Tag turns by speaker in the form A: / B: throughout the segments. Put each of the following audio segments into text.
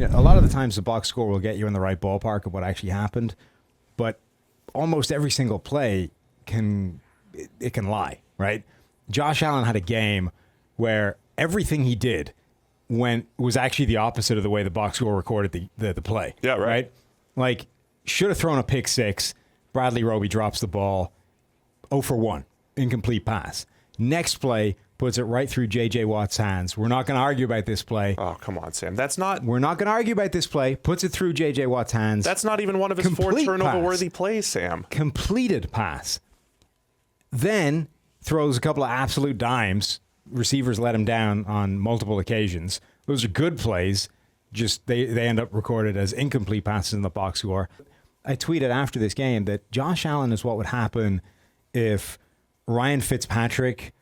A: a lot of the times the box score will get you in the right ballpark of what actually happened, but almost every single play can lie, right? Josh Allen had a game where everything he did was actually the opposite of the way the box score recorded the play.
B: Yeah, right.
A: Like, should have thrown a pick six. Bradley Roby drops the ball. 0 for 1. Incomplete pass. Next play puts it right through J.J. Watt's hands. We're not going to argue about this play.
B: Oh, come on, Sam.
A: We're not going to argue about this play. Puts it through J.J. Watt's hands.
B: That's not even one of his
A: Complete
B: 4 turnover-worthy plays, Sam.
A: Completed pass. Then throws a couple of absolute dimes. Receivers let him down on multiple occasions. Those are good plays. Just they end up recorded as incomplete passes in the box score. I tweeted after this game that Josh Allen is what would happen if Ryan Fitzpatrick,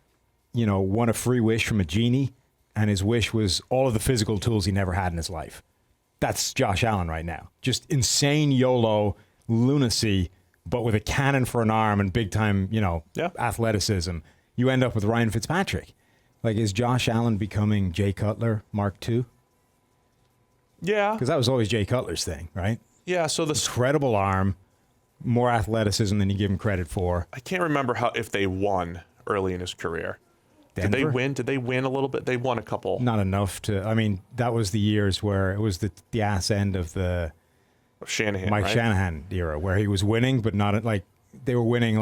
A: won a free wish from a genie, and his wish was all of the physical tools he never had in his life. That's Josh Allen right now. Just insane YOLO lunacy, but with a cannon for an arm and big-time, athleticism. You end up with Ryan Fitzpatrick. Like, is Josh Allen becoming Jay Cutler Mark II?
B: Yeah.
A: Because that was always Jay Cutler's thing, right?
B: Yeah, so
A: incredible arm, more athleticism than you give him credit for.
B: I can't remember if they won early in his career.
A: Denver?
B: Did they win a little bit? They won a couple.
A: Not enough that was the years where it was the ass end of the
B: Shanahan,
A: Mike
B: right?
A: Shanahan era, where he was winning, but not they were winning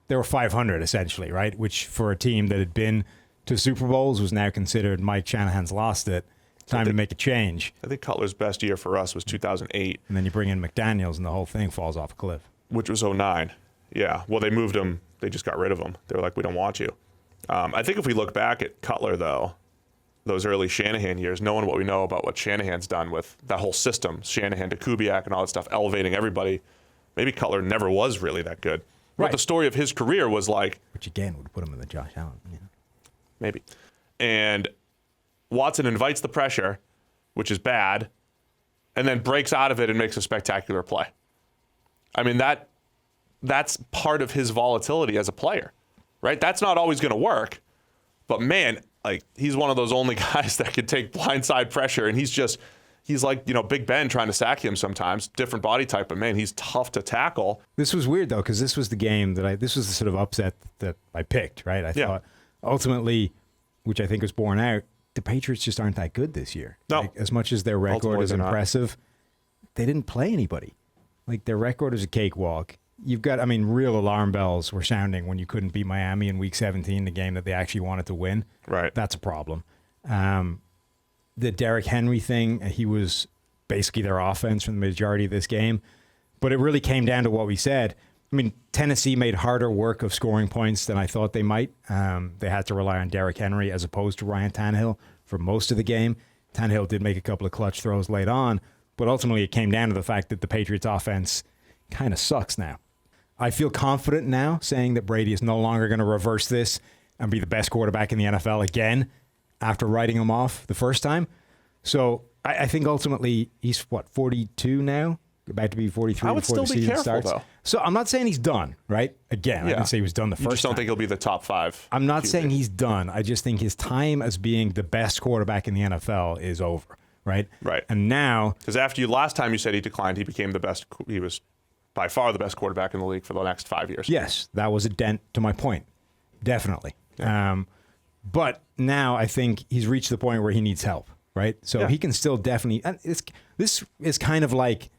A: they were 500 essentially, right? Which for a team that had been to Super Bowls was now considered Mike Shanahan's lost it. Time to make a change.
B: I think Cutler's best year for us was 2008.
A: And then you bring in McDaniels and the whole thing falls off a cliff.
B: Which was 2009. Yeah. Well, they moved him. They just got rid of him. They were like, we don't want you. I think if we look back at Cutler, though, those early Shanahan years, knowing what we know about what Shanahan's done with that whole system, Shanahan to Kubiak and all that stuff, elevating everybody, maybe Cutler never was really that good. Right. But the story of his career was like...
A: Which, again, would put him in the Josh Allen. Yeah.
B: Maybe. And Watson invites the pressure, which is bad, and then breaks out of it and makes a spectacular play. I mean, that's part of his volatility as a player, right? That's not always going to work, but man, he's one of those only guys that can take blindside pressure, and he's like, Big Ben trying to sack him sometimes, different body type, but man, he's tough to tackle.
A: This was weird though, because this was the game this was the sort of upset that I picked, right? I thought ultimately, which I think was borne out, the Patriots just aren't that good this year.
B: No.
A: As much as their record is impressive, they didn't play anybody. Their record is a cakewalk. You've got, real alarm bells were sounding when you couldn't beat Miami in Week 17, the game that they actually wanted to win.
B: Right.
A: That's a problem. The Derrick Henry thing, he was basically their offense for the majority of this game. But it really came down to what we said. Tennessee made harder work of scoring points than I thought they might. They had to rely on Derrick Henry as opposed to Ryan Tannehill for most of the game. Tannehill did make a couple of clutch throws late on, but ultimately it came down to the fact that the Patriots offense kind of sucks now. I feel confident now saying that Brady is no longer going to reverse this and be the best quarterback in the NFL again after writing him off the first time. So I think ultimately he's, 42 now? About to be 43 before the season starts. Though. So I'm not saying he's done, right? Again, I didn't say he was done the first time.
B: You just don't think he'll be the top 5.
A: I'm not saying he's done. I just think his time as being the best quarterback in the NFL is over, right?
B: Right.
A: And now...
B: Because last time you said he declined, he became the best. He was by far the best quarterback in the league for the next 5 years.
A: This, that was a dent to my point. Definitely. Yeah. But now I think he's reached the point where he needs help, right? So he can still definitely... And this is kind of like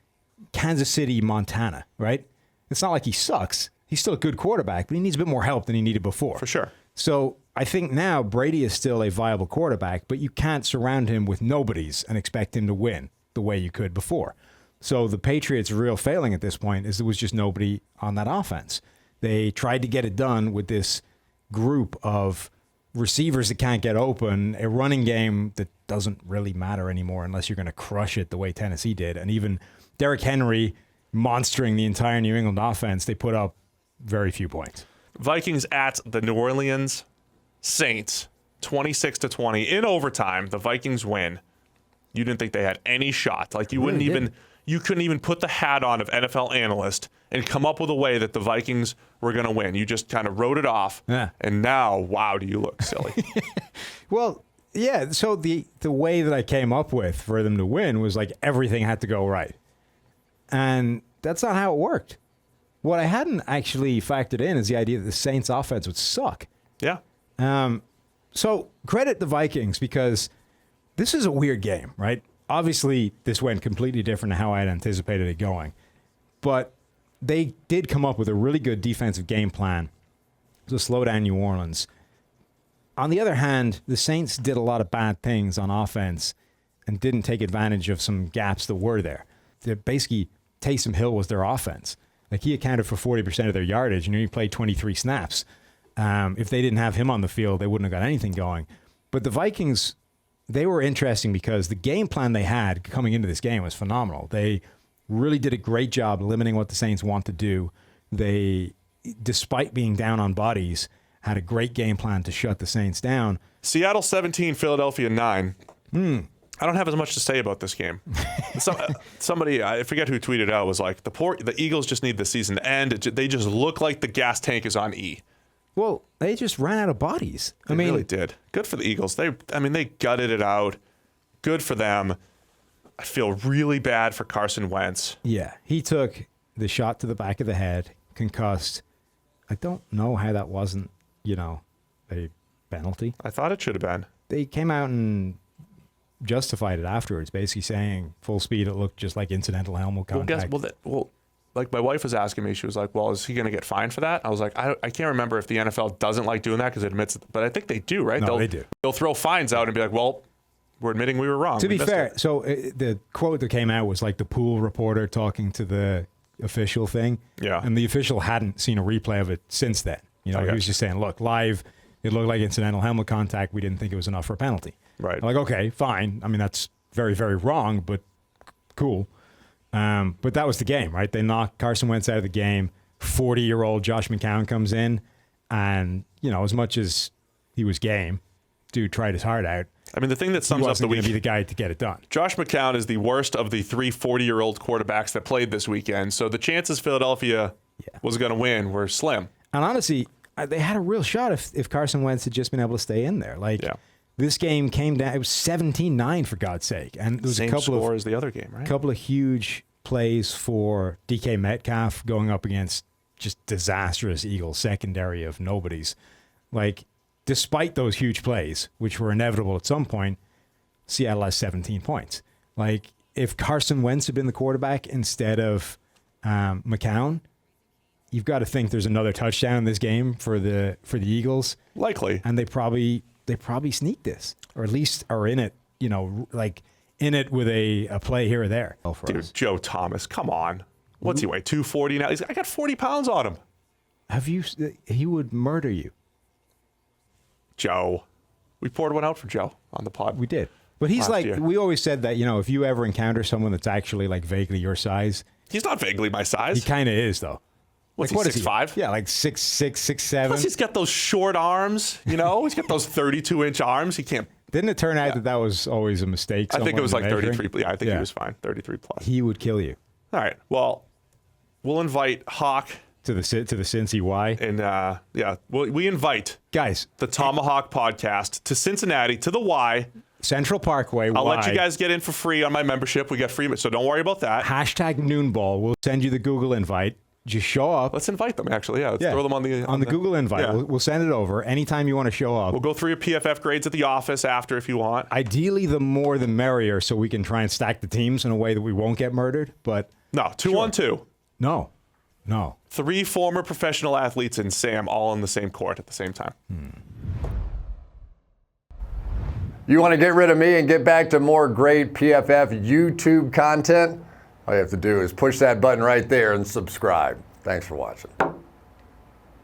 A: Kansas City, Montana, right? It's not like he sucks. He's still a good quarterback, but he needs a bit more help than he needed before.
B: For sure.
A: So I think now Brady is still a viable quarterback, but you can't surround him with nobodies and expect him to win the way you could before. So the Patriots' real failing at this point is there was just nobody on that offense. They tried to get it done with this group of receivers that can't get open, a running game that doesn't really matter anymore unless you're going to crush it the way Tennessee did. And even Derrick Henry monstering the entire New England offense, they put up very few points.
B: Vikings at the New Orleans Saints, 26-20 in overtime. The Vikings win. You didn't think they had any shot. Like you couldn't even put the hat on of NFL analyst and come up with a way that the Vikings were going to win. You just kind of wrote it off.
A: Yeah.
B: And now, wow, do you look silly.
A: Well, Yeah, so the way that I came up with for them to win was like everything had to go right. And that's not how it worked. What I hadn't actually factored in is the idea that the Saints offense would suck.
B: Yeah.
A: So credit the Vikings because this is a weird game, right? Obviously, this went completely different to how I had anticipated it going. But they did come up with a really good defensive game plan to slow down New Orleans. On the other hand, the Saints did a lot of bad things on offense and didn't take advantage of some gaps that were there. Basically, Taysom Hill was their offense. Like, he accounted for 40% of their yardage, and he played 23 snaps. If they didn't have him on the field, they wouldn't have got anything going. But the Vikings, they were interesting because the game plan they had coming into this game was phenomenal. They really did a great job limiting what the Saints want to do. They, despite being down on bodies, had a great game plan to shut the Saints down.
B: Seattle 17, Philadelphia 9. I don't have as much to say about this game. Somebody, I forget who tweeted out, was like, the Eagles just need the season to end. They just look like the gas tank is on E.
A: Well, they just ran out of bodies.
B: They really did. Good for the Eagles. They gutted it out. Good for them. I feel really bad for Carson Wentz.
A: Yeah, he took the shot to the back of the head, concussed. I don't know how that wasn't, a penalty.
B: I thought it should have been.
A: They came out and justified it afterwards, basically saying full speed, it looked just like incidental helmet contact.
B: Like my wife was asking me, she was like, well, is he going to get fined for that? I was like, I can't remember if the NFL doesn't like doing that because it admits it, but I think they do, right?
A: No, they do.
B: They'll throw fines out and be like, well, we're admitting we were wrong.
A: To be fair, so the quote that came out was like the pool reporter talking to the official thing.
B: Yeah.
A: And the official hadn't seen a replay of it since then. He was just saying, look, live, it looked like incidental helmet contact. We didn't think it was enough for a penalty.
B: Right.
A: I'm like, okay, fine. I mean, that's very, very wrong, but cool. But that was the game, right? They knocked Carson Wentz out of the game. 40-year-old Josh McCown comes in, and, as much as he was game, dude tried his heart out.
B: I mean, the thing that sums up the week,
A: going to be the guy to get it done.
B: Josh McCown is the worst of the 3 40-year-old quarterbacks that played this weekend. So the chances Philadelphia was going to win were slim.
A: And honestly, they had a real shot if Carson Wentz had just been able to stay in there. This game came down. It was 17-9 for God's sake, and there was
B: Same
A: a couple
B: score
A: of
B: as the other game, right?
A: Couple of huge plays for DK Metcalf going up against just disastrous Eagles secondary of nobodies. Despite those huge plays, which were inevitable at some point, Seattle has 17 points. If Carson Wentz had been the quarterback instead of McCown, you've got to think there's another touchdown in this game for the Eagles.
B: Likely.
A: And they probably sneak this, or at least are in it, in it with a play here or there.
B: Dude, Joe Thomas, come on. What's he weigh, 240 now? I got 40 pounds on him.
A: He would murder you.
B: Joe. We poured one out for Joe on the pod.
A: We did. But he's we always said that, if you ever encounter someone that's actually vaguely your size.
B: He's not vaguely my size.
A: He kind of is, though.
B: What's he, 6'5"?
A: Yeah, 6'6", 6'7".
B: Plus he's got those short arms, He's got those 32-inch arms. He can't.
A: Didn't it turn out that was always a mistake?
B: I think it was 33. Yeah, I think he was fine. 33 plus.
A: He would kill you.
B: All right. Well, we'll invite Hawk
A: to the Cincy Y.
B: And we invite
A: guys
B: the Tomahawk podcast to Cincinnati to the Y.
A: Central Parkway.
B: I'll let you guys get in for free on my membership. We got free, so don't worry about that.
A: #Noonball. We'll send you the Google invite. Just show up.
B: Let's invite them, actually. Yeah, let's throw them on the
A: Google invite.
B: Yeah.
A: We'll send it over anytime you want to show up.
B: We'll go through your PFF grades at the office after if you want.
A: Ideally, the more the merrier, so we can try and stack the teams in a way that we won't get murdered. But
B: no, 2-on-2.
A: No.
B: 3 former professional athletes and Sam all on the same court at the same time.
C: You want to get rid of me and get back to more great PFF YouTube content? All you have to do is push that button right there and subscribe. Thanks for watching.